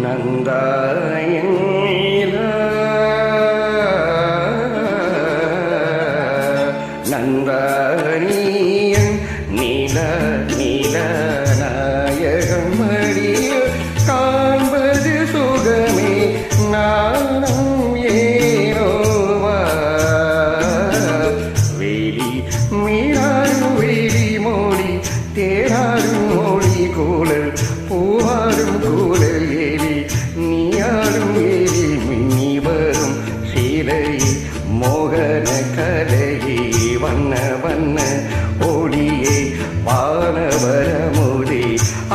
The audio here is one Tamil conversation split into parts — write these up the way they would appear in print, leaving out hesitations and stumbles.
நந்தாயன் நந்தானியன் நீல நீல நாயகம் மடிய காண்பது சுகமே நானும் ஏனோவா வேலி மீனாடும் வேலி மோடி தேடாடும் மொழி கூழல் பூவாடும் கூழல் ஏலி நீயாடும் ஏலி மின்னி வரும் சீலை மோகன கலையே வண்ண வண்ண ஒளியே வானவரமுதே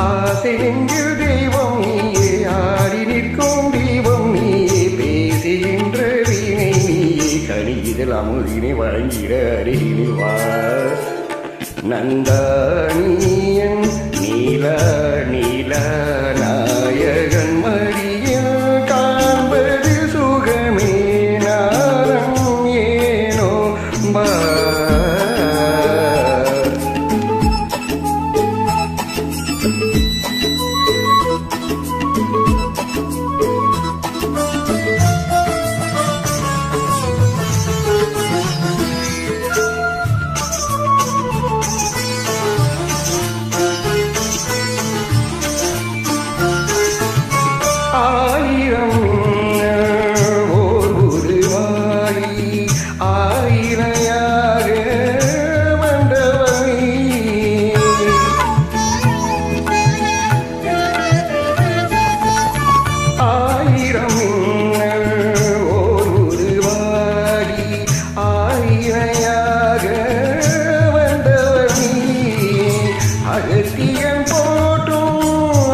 ஆசை நெஞ்சில் தெய்வம் நீயே ஆடி நிற்கும் தெய்வம் நீயே பேசுகின்ற வீணை நீயே கனி இதில் அமுதினை வழங்கிட அருகில் வா நந்தானியன் நீல நீல நாயகன் மடியில் காண்பது சுகமே நாரம் ஏனோ பா ஆயிரம் ஓர் உருவாகி ஆயிரையாக வந்தவனே ஆயிரம் ஓர் உருவாகி ஆயிரையாக வந்தவனே அகத்தியன் போட்டும்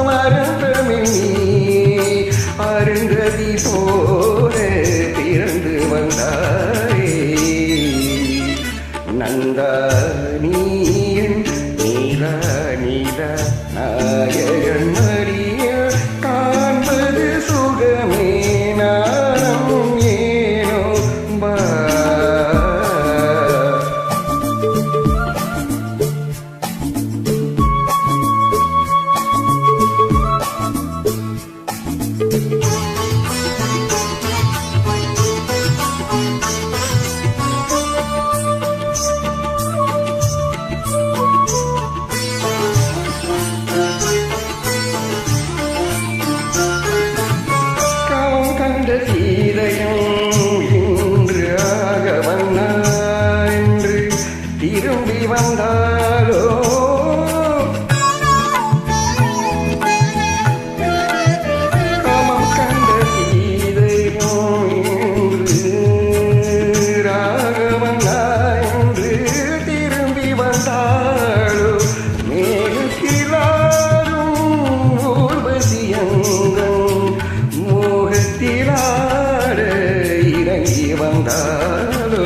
மறந்தமே அருந்ததி போல பிறந்து வந்தாரே நந்தானியன் நீல நீல நாயகன் மடிய காண்பது சுகமே நானும் ஏனோ பா சீதையும் இன்று ஆக வந்தார் என்று திரும்பி வந்தாலோ காமம் கண்ட சீதையும் இன்று ஆக வந்தார் என்று திரும்பி வந்தாலோ மேகத்திலாரும் ஊர்வசியங்கள் மோகத்திலாட இறங்கி வந்தாலோ